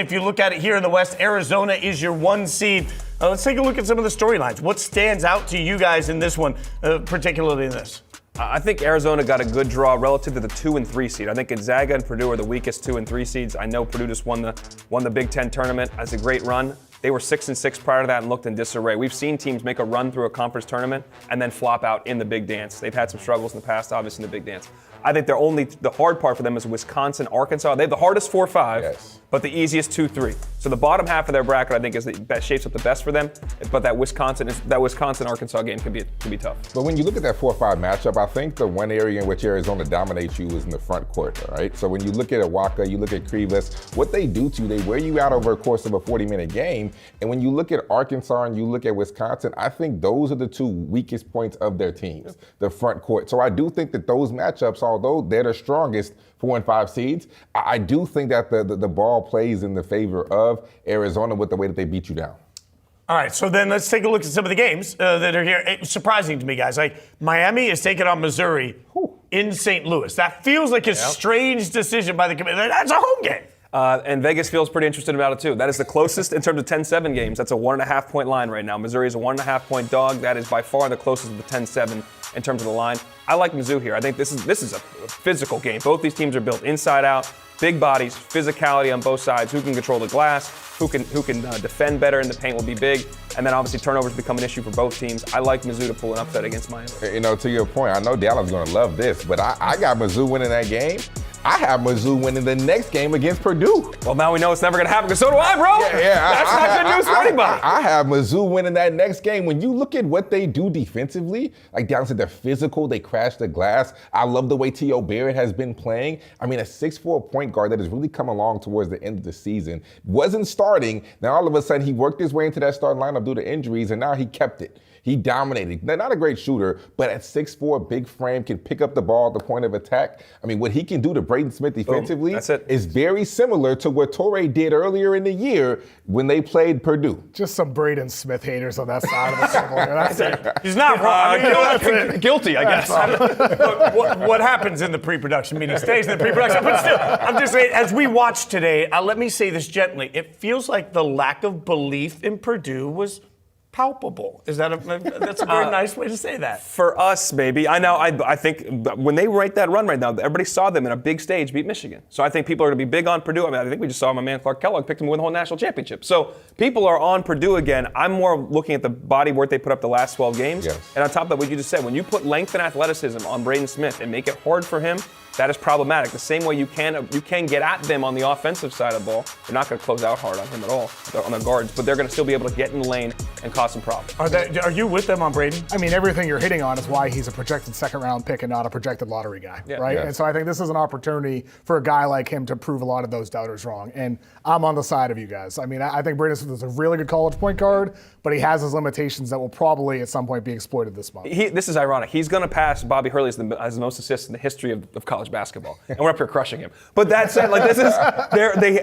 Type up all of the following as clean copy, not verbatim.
If you look at it here in the West, Arizona is your 1 seed. Let's take a look at some of the storylines. What stands out to you guys in this one, particularly in this? I think Arizona got a good draw relative to the 2 and 3 seed. I think Gonzaga and Purdue are the weakest 2 and 3 seeds. I know Purdue just won the Big Ten tournament as a great run. They were 6-6 prior to that and looked in disarray. We've seen teams make a run through a conference tournament and then flop out in the big dance. They've had some struggles in the past, obviously, in the big dance. I think the hard part for them is Wisconsin, Arkansas. They have the hardest 4-5, but the easiest 2-3. So the bottom half of their bracket, I think, is shapes up the best for them. But that Wisconsin-Arkansas game can be tough. But when you look at that 4-5 matchup, I think the one area in which Arizona dominates you is in the front court, all right? So when you look at Awaka, you look at Krivas, what they do to you, they wear you out over a course of a 40-minute game. And when you look at Arkansas and you look at Wisconsin, I think those are the 2 weakest points of their teams, the front court. So I do think that those matchups, although they're the strongest 4 and 5 seeds, I do think that the ball plays in the favor of Arizona with the way that they beat you down. All right, so then let's take a look at some of the games that are here. It's surprising to me, guys. Like, Miami is taking on Missouri in St. Louis. That feels like a strange decision by the committee. That's a home game. And Vegas feels pretty interested about it, too. That is the closest in terms of 10-7 games. That's a 1.5-point line right now. Missouri is a 1.5-point dog. That is by far the closest of the 10-7 in terms of the line. I like Mizzou here. I think this is a physical game. Both these teams are built inside out, big bodies, physicality on both sides. Who can control the glass? Who can defend better in the paint will be big. And then obviously turnovers become an issue for both teams. I like Mizzou to pull an upset against Miami. You know, to your point, I know Dalen's going to love this, but I got Mizzou winning that game. I have Mizzou winning the next game against Purdue. Well, now we know it's never going to happen, because so do I, bro. That's not good news for anybody. I have Mizzou winning that next game. When you look at what they do defensively, like Dalen said, they're physical, they crash the glass. I love the way T.O. Barrett has been playing. I mean, a 6'4" point guard that has really come along towards the end of the season. Wasn't starting. Now, all of a sudden, he worked his way into that starting lineup due to injuries, and now he kept it. He dominated. Not a great shooter, but at 6'4", big frame, can pick up the ball at the point of attack. I mean, what he can do to Braden Smith defensively is very similar to what Torrey did earlier in the year when they played Purdue. Just some Braden Smith haters on that side of the circle. That's it. He's not wrong. Guilty, I guess. What happens in the pre-production meeting stays in the pre-production. But still, I'm just saying, as we watch today, let me say this gently. It feels like the lack of belief in Purdue was palpable. That's a very nice way to say that. For us, maybe. I think when they write that run right now, everybody saw them in a big stage beat Michigan. So I think people are going to be big on Purdue. I mean, I think we just saw my man Clark Kellogg picked him to win the whole national championship. So people are on Purdue again. I'm more looking at the body work they put up the last 12 games. Yes. And on top of that, what you just said, when you put length and athleticism on Braden Smith and make it hard for him, that is problematic. The same way you can get at them on the offensive side of the ball. They're not going to close out hard on him at all, on the guards, but they're going to still be able to get in the lane and cause some problems. Are you with them on Braden? I mean, everything you're hitting on is why he's a projected second-round pick and not a projected lottery guy, right? Yes. And so I think this is an opportunity for a guy like him to prove a lot of those doubters wrong. And I'm on the side of you guys. I mean, I think Braden Smith is a really good college point guard, but he has his limitations that will probably at some point be exploited this month. This is ironic. He's going to pass Bobby Hurley as the most assists in the history of college basketball. And we're up here crushing him. But that said,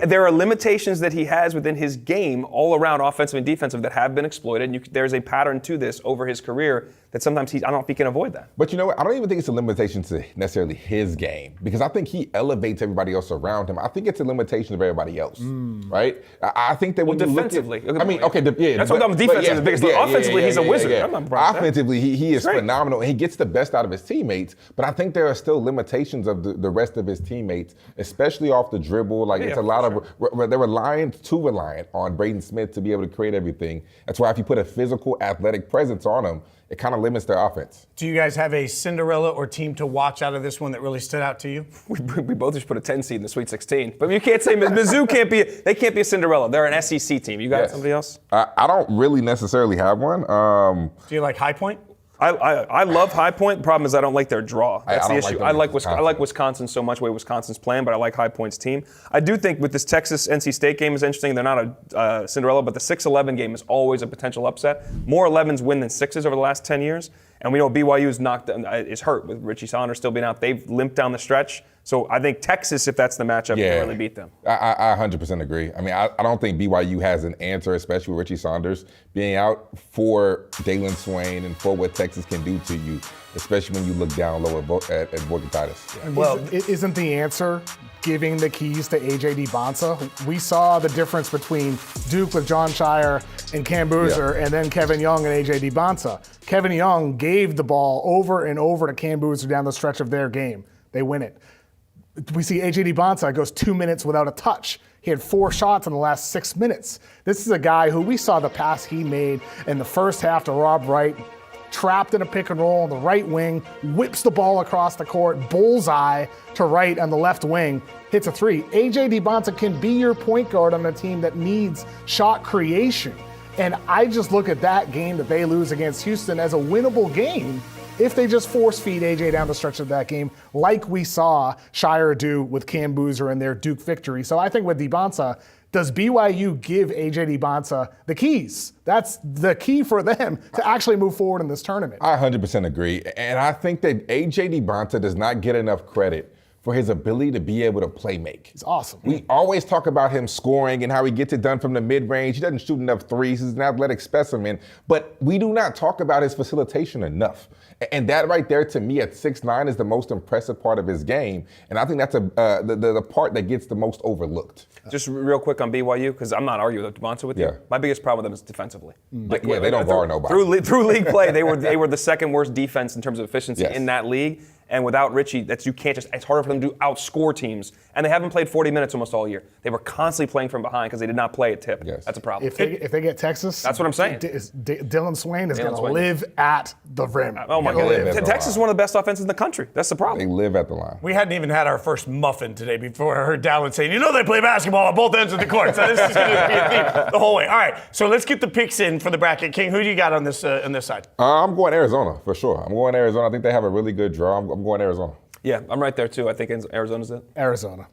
there are limitations that he has within his game all around, offensive and defensive, that have been exploited. And there's a pattern to this over his career that sometimes I don't know if he can avoid that. But you know what? I don't even think it's a limitation to necessarily his game, because I think he elevates everybody else around him. I think it's a limitation of everybody else, right? I think that when defensively, that's what I'm defense is the biggest. Offensively, he's a wizard. Offensively, he is phenomenal, and he gets the best out of his teammates. But I think there are still limitations of the rest of his teammates, especially off the dribble. It's a lot of they're too reliant on Braden Smith to be able to create everything. That's why if you put a physical, athletic presence on him, it kind of limits their offense. Do you guys have a Cinderella or team to watch out of this one that really stood out to you? We both just put a 10 seed in the Sweet 16. But you can't say Mizzou can't be a Cinderella. They're an SEC team. You got somebody else? I don't really necessarily have one. Do you like High Point? I love High Point. The problem is I don't like their draw. That's the issue. I like Wisconsin so much, the way Wisconsin's playing, but I like High Point's team. I do think with this Texas-NC State game is interesting. They're not a Cinderella, but the 6-11 game is always a potential upset. More 11s win than 6s over the last 10 years. And we know BYU is hurt with Richie Saunders still being out. They've limped down the stretch. So I think Texas, if that's the matchup, can really beat them. I 100% agree. I mean, I don't think BYU has an answer, especially with Richie Saunders being out, for Dalen Swain and for what Texas can do to you. especially when you look down low at Boykin Titus. Yeah. Well, isn't the answer giving the keys to AJ Dybantsa? We saw the difference between Duke with John Shire and Cam Boozer, and then Kevin Young and AJ Dybantsa. Kevin Young gave the ball over and over to Cam Boozer down the stretch of their game. They win it. We see AJ Dybantsa goes 2 minutes without a touch. He had 4 shots in the last 6 minutes. This is a guy who we saw the pass he made in the first half to Rob Wright, trapped in a pick and roll on the right wing, whips the ball across the court, bullseye to Wright on the left wing, hits a 3. AJ Dybantsa can be your point guard on a team that needs shot creation. And I just look at that game that they lose against Houston as a winnable game if they just force feed AJ down the stretch of that game, like we saw Shire do with Cam Boozer in their Duke victory. So I think with Dybantsa, does BYU give AJ Dybantsa the keys? That's the key for them to actually move forward in this tournament. I 100% agree. And I think that AJ Dybantsa does not get enough credit for his ability to be able to play make. He's awesome. We always talk about him scoring and how he gets it done from the mid-range. He doesn't shoot enough threes. He's an athletic specimen. But we do not talk about his facilitation enough. And that right there, to me, at 6'9", is the most impressive part of his game. And I think that's the part that gets the most overlooked. Just real quick on BYU, because I'm not arguing with Dybantsa with you. My biggest problem with them is defensively. They don't guard nobody. Through league play, they were the second worst defense in terms of efficiency in that league. And without Richie, it's harder for them to outscore teams. And they haven't played 40 minutes almost all year. They were constantly playing from behind because they did not play at tip. Yes. That's a problem. If they get Texas, that's what I'm saying. Dylan Swain is going to live at the rim. Oh my God. Texas is one of the best offenses in the country. That's the problem. They live at the line. We hadn't even had our first muffin today before I heard Dalen saying, they play basketball on both ends of the court. So this is going to be a theme the whole way. All right, so let's get the picks in for the bracket. King, who do you got on this side? I'm going Arizona, for sure. I'm going Arizona. I think they have a really good draw. I'm going Arizona. Yeah, I'm right there too. I think Arizona's it. Arizona.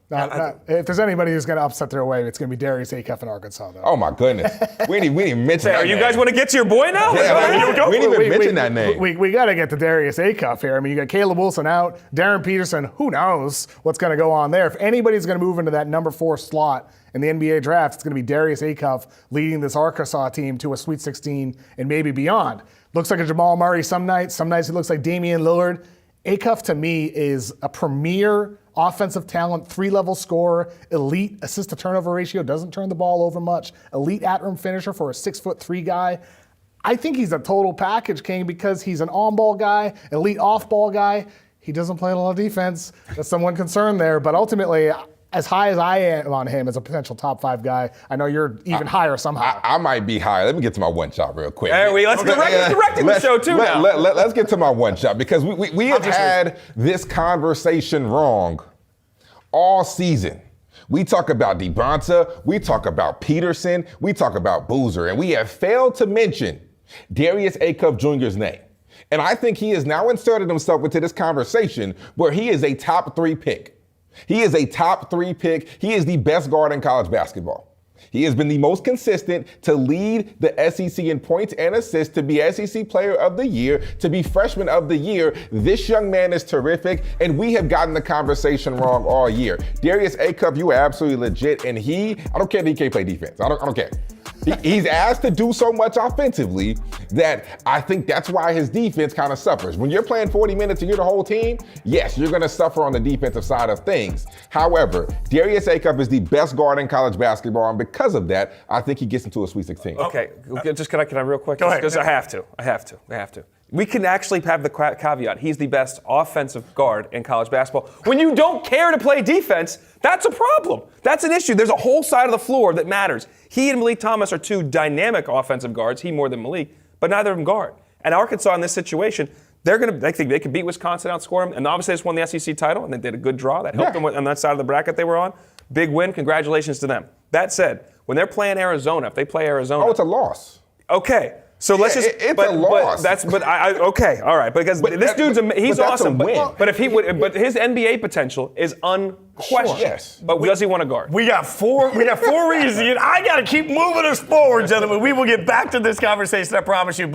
If there's anybody who's going to upset their way, it's going to be Darius Acuff in Arkansas, though. Oh my goodness, we didn't mention that. You guys want to get to your boy now? Yeah, we didn't even mention that name. We got to get to Darius Acuff here. I mean, you got Caleb Wilson out, Darren Peterson. Who knows what's going to go on there? If anybody's going to move into that number 4 slot in the NBA draft, it's going to be Darius Acuff leading this Arkansas team to a Sweet 16 and maybe beyond. Looks like a Jamal Murray some nights. Some nights it looks like Damian Lillard. Acuff, to me, is a premier offensive talent, 3-level scorer, elite assist-to-turnover ratio, doesn't turn the ball over much, elite at-rim finisher for a 6'3" guy. I think he's a total package, King, because he's an on-ball guy, elite off-ball guy. He doesn't play a lot of defense. There's some concern there, but ultimately, as high as I am on him as a potential top 5 guy, I know you're even higher somehow. I might be higher. Let me get to my one shot real quick. Let's direct the show too now. Let's get to my one shot because we have had this conversation wrong all season. We talk about Dybantsa, we talk about Peterson, we talk about Boozer, and we have failed to mention Darius Acuff Jr.'s name. And I think he has now inserted himself into this conversation where he is a top 3 pick. He is a top 3 pick. He is the best guard in college basketball. He has been the most consistent to lead the SEC in points and assists, to be SEC Player of the Year, to be Freshman of the Year. This young man is terrific, and we have gotten the conversation wrong all year. Darius Acuff, you are absolutely legit, and I don't care if he can't play defense. I don't care. He's asked to do so much offensively that I think that's why his defense kind of suffers. When you're playing 40 minutes and you're the whole team, yes, you're going to suffer on the defensive side of things. However, Darius Acuff is the best guard in college basketball, and because of that, I think he gets into a Sweet 16. Okay, just can I real quick? Go ahead. Because I have to. We can actually have the caveat. He's the best offensive guard in college basketball. When you don't care to play defense, that's a problem. That's an issue. There's a whole side of the floor that matters. He and Malik Thomas are 2 dynamic offensive guards. He more than Malik, but neither of them guard. And Arkansas in this situation, they think they can beat Wisconsin, outscore them. And obviously they just won the SEC title, and they did a good draw. That helped them on that side of the bracket they were on. Big win. Congratulations to them. That said, when they're playing Arizona, if they play Arizona. Oh, it's a loss. Okay. So let's just. It's a loss. Okay, all right. Because this dude's he's awesome. But his NBA potential is unquestioned. Sure. Yes. But does he want to guard? We got 4 reasons. I got to keep moving us forward, gentlemen. We will get back to this conversation, I promise you. But